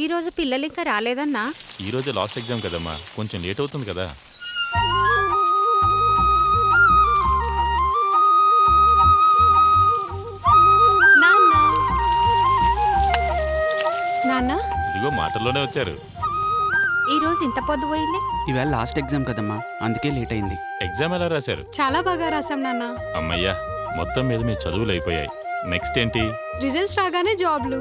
ఈరోజు పిల్లలు ఇంకా రాలేదన్నా? ఈరోజు లాస్ట్ ఎగ్జామ్ కదమ్మా, కొంచెం లేట్ అవుతుంది కదా. ఇదిగో మాటల్లోనే వచ్చారు. ఈరోజు ఇంత పొద్దు పోయింది. ఇవాళ లాస్ట్ ఎగ్జామ్ కదమ్మా, అందుకే లేట్ అయింది. ఎగ్జామ్ ఎలా రాశారు? చాలా బాగా రాసాం నాన్న. అమ్మయ్యా, మొత్తం మీద మీ చదువులు అయిపోయాయి. నెక్స్ట్ ఏంటి? రిజల్ట్స్ రాగానే జాబ్లు.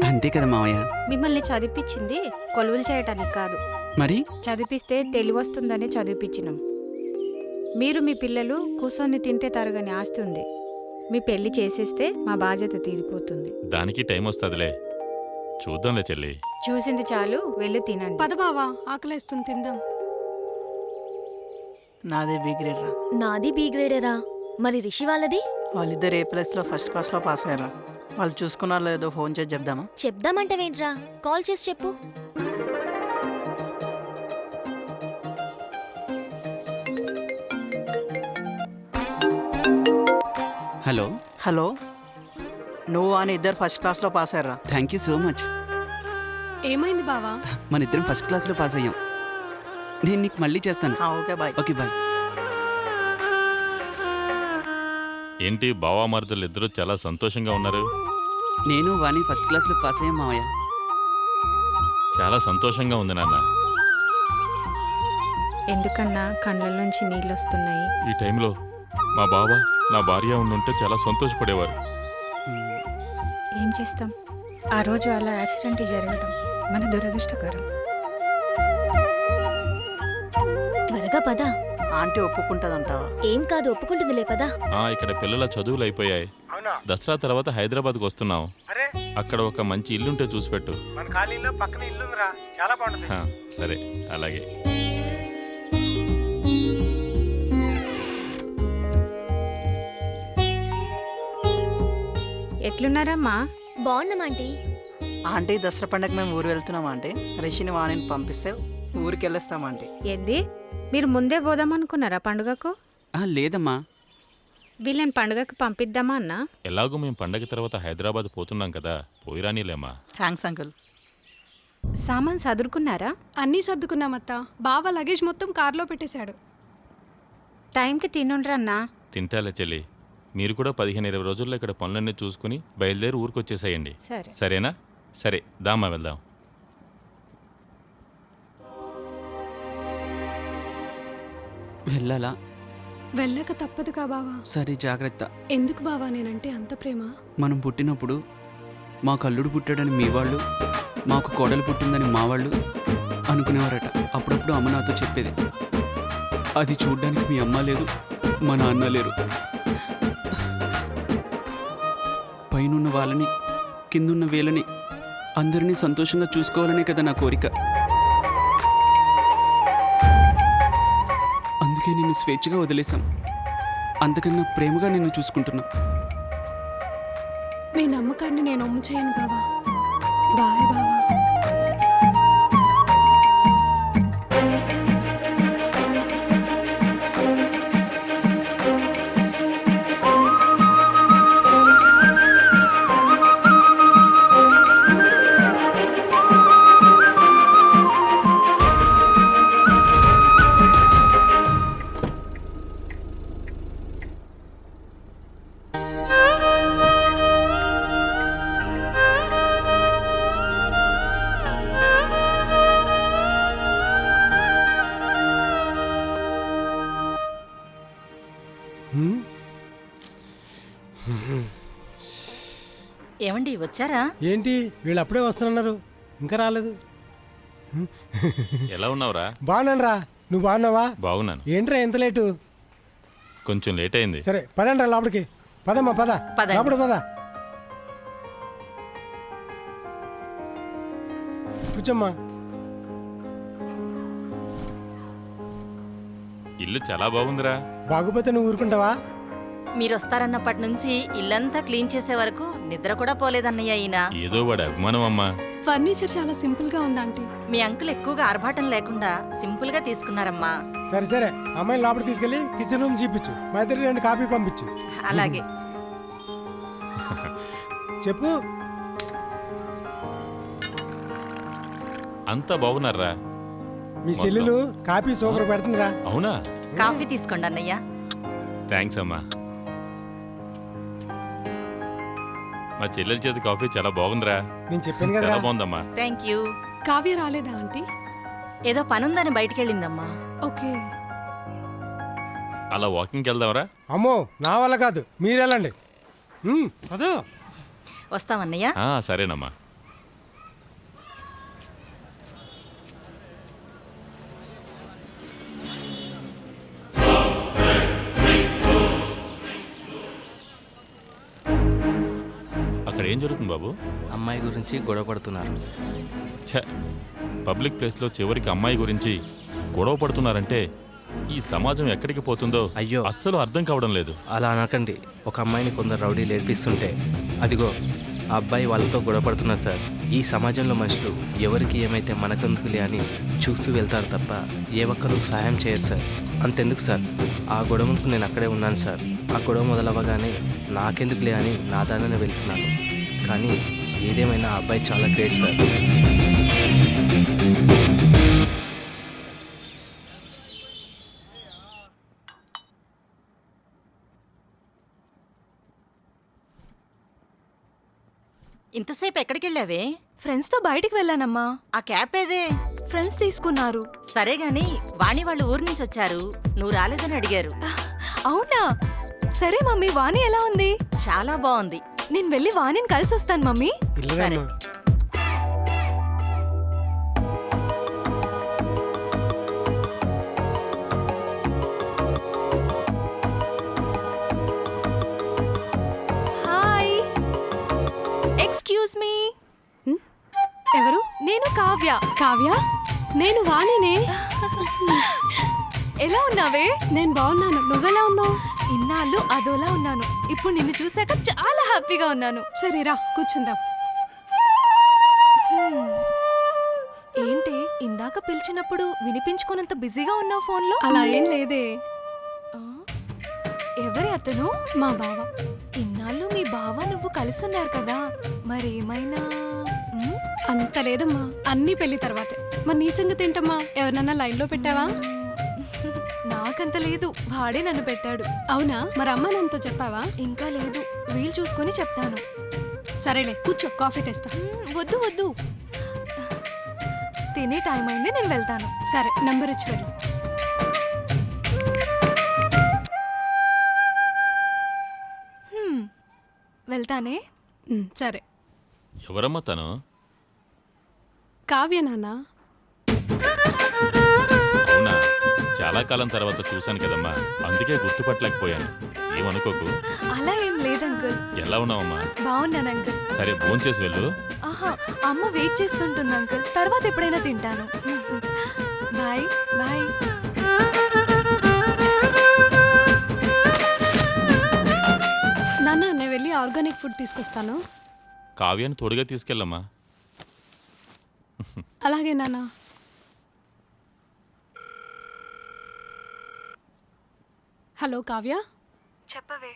అంతే కదా మావయ్య. మిమ్మల్ని చదివిపించింది కొలువులు చేయటానికి కాదు, మరి చదివిపిస్తే తెలివొస్తుందని చదివిపించినాం. మీరు మీ పిల్లలు కూర్చొని తింటే తరగని ఆస్తి ఉంది. మీ పెళ్లి చేసేస్తే మా బాధ్యత తీరిపోతుంది. దానికి టైం వస్తుందిలే, చూద్దాంలే చెల్లి. చూసింది చాలు, వెళ్ళి తినండి. పద బావా, ఆకలేస్తుంది, తిందాం. నాదే బి గ్రేడ్ రా. నాది బి గ్రేడేరా. మరి రిషి వాళ్ళది? వాళ్ళిద్దరు A+లో ఫస్ట్ క్లాస్లో పాస్ అయ్యారా. వాళ్ళు చూసుకున్నారో లేదో ఫోన్ చేసి చెప్దామా? చెప్దామంటవేంట్రా, కాల్ చేసి చెప్పు. హలో. హలో, నువ్వు అని ఇద్దరు ఫస్ట్ క్లాస్లో పాస్ అయ్యారా. Thank you so much. ఏమైంది బావా? మన ఇద్దరం ఫస్ట్ క్లాస్లో పాస్ అయ్యాం. నేను నీకు మళ్ళీ చేస్తాను. Okay bye. Okay bye. ఏంటి బావా మరుదులు ఇద్దరు చాలా సంతోషంగా ఉన్నారు? నేను వాణి ఫస్ట్ క్లాస్లో పాస్ అయ్యాం మావయ్య. చాలా సంతోషంగా ఉంది నాన్న. ఎందుకన్నా కళ్ళల్లోంచి నీళ్ళు వస్తున్నాయి? ఈ టైంలో మా బావ నా భార్య ఉండుంటే చాలా సంతోషపడేవారు. ఏం చేస్తాం, ఆ రోజు అలా యాక్సిడెంట్ జరగడం మన దురదృష్టకరం. త్వరగా పద. ఆంటీ ఒప్పుకుంటుందంటావా? ఏం కాదు, ఒప్పుకుంటుందిలే, పద. ఇక్కడ పిల్లల చదువులు అయిపోయాయి. దసరా తర్వాత హైదరాబాద్కు వస్తున్నాం. అక్కడ ఒక మంచి ఇల్లుంటే చూసిపెట్టు. సరే, అలాగే. ఎట్లున్నారమ్మా? బాగున్నాం ఆంటీ. ఆంటీ, దసరా పండగ మేము ఊరు వెళ్తున్నాం ఆంటీ. రిషిని వాణిని పంపిస్తే ఊరికి వెళ్ళొస్తాం ఆంటీ. ఏంది, మీరు ముందే పోదామనుకున్నారా పండుగకు? లేదమ్మా, వీళ్ళని పండుగకు పంపిద్దామా అన్నా? ఎలాగో మేము పండగ తర్వాత హైదరాబాద్ పోతున్నాం కదా, పోయిరానిలేమా. Thanks uncle. సామాన్ సదురుకున్నారా? అన్నీ సర్దుకున్నామత్తా. బావ లగేజ్ మొత్తం కార్లో పెట్టేశాడు. టైంకి తినుండ్రన్నా. తింటాలే చెల్లి. మీరు కూడా 15-20 రోజుల్లో ఇక్కడ పనులన్నీ చూసుకుని బయలుదేరి ఊరికొచ్చేసేయండి. సరేనా? సరే, దామా వెళ్దాం. వెళ్ళాలా? వెళ్ళక తప్పదుగా బావా. సరే, జాగ్రత్త. ఎందుకు బావా నేనంటే అంత ప్రేమ? మనం పుట్టినప్పుడు మాకు అల్లుడు పుట్టాడని మీ వాళ్ళు, మాకు కోడలు పుట్టిందని మా వాళ్ళు అనుకునేవారట. అప్పుడప్పుడు అమ్మ నాతో చెప్పేది, అది చూడ్డానికి మీ అమ్మ లేదు, మా నాన్న లేరు. పైనున్న వాళ్ళని, కిందున్న వీళ్ళని అందరినీ సంతోషంగా చూసుకోవాలనే కదా నా కోరిక. అందుకే నిన్ను స్వేచ్ఛగా వదిలేశాం. అంతకన్నా ప్రేమగా నిన్ను చూసుకుంటున్నా. మీ నమ్మకాన్ని నేను అమ్ము చేయను బావా. బాయ్ బావా. ఏమండి, వచ్చారా? ఏంటి వీళ్ళు అప్పుడే వస్తున్నారు, ఇంకా రాలేదు. ఎలా ఉన్నావురా? బాగున్నాను రా, నువ్వు బాగున్నావా? బాగున్నాను. ఏంట్రా ఎంత లేటు? కొంచెం లేట్ అయింది. సరే పదండి రా లోపలికి. పదమ్మా, పద లోపల పద. కూర్చోమ్మా. ఇల్లు చాలా బాగుందిరా. బాగుపోతే నువ్వు ఊరుకుంటావా? మీరొస్తారన్నప్పటి నుంచి ఇల్లంతా క్లీన్ చేసే వరకు నిద్ర కూడా పోలేదన్నయ్య ఈయన. ఏదో వాడి అభిమానం అమ్మా. ఫర్నిచర్ చాలా సింపుల్ గా ఉందంటీ. మీ అంకుల్ ఎక్కువగా ఆర్భాటం లేకుండా సింపుల్ గా తీసుకున్నారమ్మా. సరే సరే, అమ్మాయిని లోపలికి తీసుకెళ్ళి కిచెన్ రూమ్ చూపించు. మా ఇద్దరికి 2 కాఫీ పంపించు. అలాగే. చెప్పు. అంతా బాగున్నారా? మీ చెల్లెలు కాఫీ సూపర్ పెడుతుందిరా. అవునా? కాఫీ తీసుకోండి అన్నయ్య. థ్యాంక్స్ అమ్మా. మా చెల్లెల చేతి కాఫీ చాలా బాగుందిరా. నేను చెప్పాను చాలా కదరా. బాగుందమ్మా. Thank you. కావ్య రాలేదా ఆంటీ? ఏదో పనుందని బయటికెళ్ళిందమ్మా. ఓకే. అలా వాకింగ్కి వెళ్దామరా? అమ్మో నా వల్ల కాదు, మీరెళ్ళండి. అదో వస్తామన్నయ్య. సరేనమ్మా. అక్కడ ఏం జరుగుతుంది బాబు? అమ్మాయి గురించి గొడవ పడుతున్నారు. ఛ, పబ్లిక్ ప్లేస్లో చివరికి అమ్మాయి గురించి గొడవ పడుతున్నారంటే ఈ సమాజం ఎక్కడికి పోతుందో అయ్యో. అస్సలు అర్థం కావడం లేదు. అలా అనకండి. ఒక అమ్మాయిని కొందరు రౌడీలు ఏడిపిస్తుంటే అదిగో ఆ అబ్బాయి వాళ్ళతో గొడవ పడుతున్నారు సార్. ఈ సమాజంలో మనుషులు ఎవరికి ఏమైతే మనకెందుకులే అని చూస్తూ వెళ్తారు తప్ప ఏ ఒక్కరూ సహాయం చేయరు సార్. అంతెందుకు సార్, ఆ గొడవకు నేను అక్కడే ఉన్నాను సార్. ఆ గొడవ మొదలవ్వగానే నాకెందుకులే అని నా దారినే వెళ్తున్నాను. కానీ ఏదేమైనా ఆ అబ్బాయి చాలా గ్రేట్ సార్. ఇంతసేపు ఎక్కడికి వెళ్ళావే? ఫ్రెండ్స్తో బయటికి వెళ్ళానమ్మా. ఆ క్యాప్ ఏదే? ఫ్రెండ్స్ తీసుకున్నారు. సరే గాని వాణి వాళ్ళు ఊరు నుంచి వచ్చారు, నువ్వు రాలేదని అడిగారు. అవునా? సరే మమ్మీ, వాణి ఎలా ఉంది? చాలా బాగుంది. నేను వెళ్ళి వాణిని కలిసి వస్తాను మమ్మీ. ఇల్లదమ్మా. Hi, excuse me. ఎవరు? నేను కావ్య. కావ్య? నేను వాణినే. ఎలా ఉన్నావే? నేను బాగున్నాను. నువ్వెలా ఉన్నావు? ఇన్నాళ్ళు అదోలా ఉన్నాను. ఇప్పుడు నిన్ను చూశాక చాలా హ్యాపీగా ఉన్నాను. సరేరా కూర్చుందాం. ఏంటి ఇందాక పిలిచినప్పుడు వినిపించుకున్నంత బిజీగా ఉన్నావు ఫోన్లో? అలా ఏం లేదే. ఎవరి అతను? మా బావ. ఇన్నాళ్ళు మీ బావ నువ్వు కలిసి ఉన్నారు కదా, మరేమైనా? అంత లేదమ్మా, అన్నీ పెళ్లి తర్వాతే. మరి నీ సంగతి ఏంటమ్మా? ఎవరినన్నా లైన్లో పెట్టావా? నాకంత లేదు, వాడే నన్ను పెట్టాడు. అవునా? మరి అమ్మ నాన్నతో చెప్పావా? ఇంకా లేదు, వీలు చూసుకొని చెప్తాను. సరేలే కూర్చో, కాఫీ తెస్తా. వద్దు వద్దు, తినే టైం అయింది, నేను వెళ్తాను. సరే, నంబర్ ఇచ్చి వెళ్ళు. వెళ్తానే. సరే. ఎవరమ్మా తను? కావ్య నాన్న. అవునా? చాలా కాలం తర్వాత చూశాను కదమ్మా, అందుకే గుర్తుపట్టలేకపోయాను. ఏమనుకోకు. అలా ఏం లేదు అంకుల్. ఎలా ఉన్నావమ్మా? బాగున్నాను అంకుల్. సరే, భోంచేసి వెళ్ళు. ఆహా, అమ్మ వెయిట్ చేస్తుంటుంది అంకుల్, తర్వాత ఎప్పుడైనా తింటాను. Bye bye. నాన్న, నేను వెళ్ళి ఆర్గానిక్ ఫుడ్ తీసుకొస్తాను. కావ్యాన్ని తోడుగా తీసుకెళ్ళమ్మా. అలాగే నాన్న. హలో కావ్య. చెప్పవే.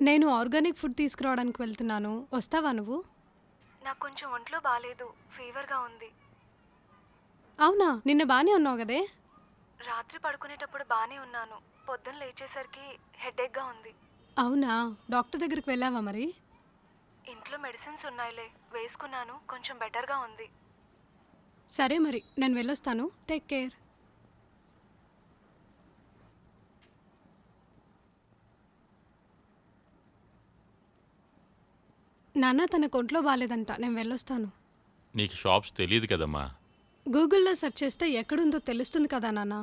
నేను ఆర్గానిక్ ఫుడ్ తీసుకురావడానికి వెళ్తున్నాను, వస్తావా నువ్వు? నాకు కొంచెం ఒంట్లో బాగాలేదు, ఫీవర్గా ఉంది. అవునా? నిన్న బాగానే ఉన్నావు కదే. రాత్రి పడుకునేటప్పుడు బాగానే ఉన్నాను, పొద్దున్న లేచేసరికి హెడేక్గా ఉంది. అవునా? డాక్టర్ దగ్గరికి వెళ్ళావా మరి? ఇంట్లో మెడిసిన్స్ ఉన్నాయిలే, వేసుకున్నాను, కొంచెం బెటర్గా ఉంది. సరే మరి, నేను వెళ్ళొస్తాను. Take care. నాన్న, తన ఒంట్లో బాగాలేదంట, నేను వెళ్ళొస్తాను. నీకు షాప్స్ తెలియదు కదమ్మా. గూగుల్లో సెర్చ్ చేస్తే ఎక్కడుందో తెలుస్తుంది కదా నాన్న.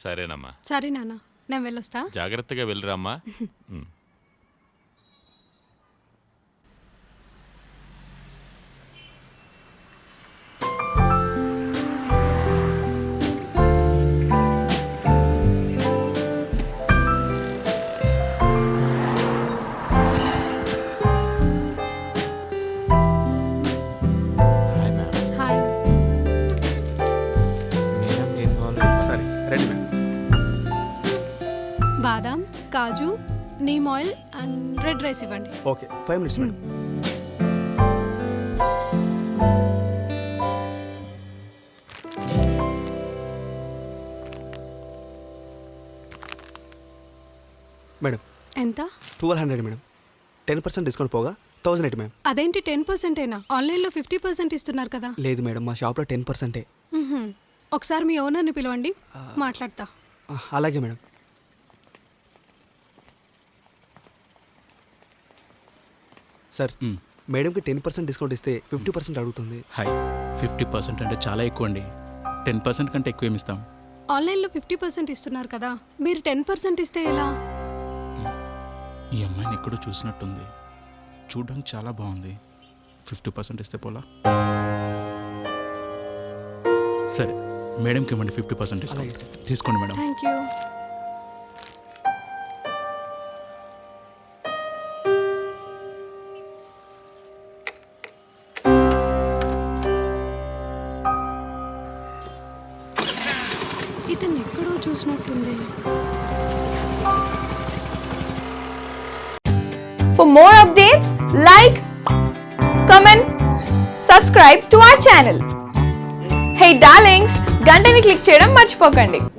సరేనమ్మా. సరే నాన్న, నేను వెళ్ళొస్తా. జాగ్రత్తగా వెళ్ళిరామ్మా. హాయ్. సరే రెడీ మ్యామ్. బాదాం, కాజు, neem oil and red rice ఇవ్వండి. Okay, 5 minutes madam. మేడం ఎంత? 1200 మేడం. 10% డిస్కౌంట్ పోగా 1008 మేడం. అదేంటి 10%ఏనా? ఆన్లైన్లో 50% ఇస్తున్నారు కదా. లేదు మేడం, మా షాప్లో 10%. ఒకసారి మీ ఓనర్ని పిలవండి, మాట్లాడతా. అలాగే మేడం. సార్, మేడంకి 10% డిస్కౌంట్ ఇస్తే 50% అడుగుతుంది. హాయ్, 50% అంటే చాలా ఎక్కువ అండి. 10% కంటే ఎక్కువ ఏమి ఇస్తాం? ఆన్లైన్లో 50% ఇస్తున్నారు కదా, మీరు 10% ఇస్తే ఎలా? ఈ అమ్మాయిని ఎక్కడో చూసినట్టుంది. చూడడానికి చాలా బాగుంది. 50% ఇస్తే పోలా? సరే, మేడంకి ఇవ్వండి 50% డిస్కౌంట్. తీసుకోండి మేడం. Thank you. ఇతను ఎక్కడో చూసినట్టుంది. For more updates, like, comment, subscribe to our channel. Hey darlings, గంటని click చేయడం మర్చిపోకండి.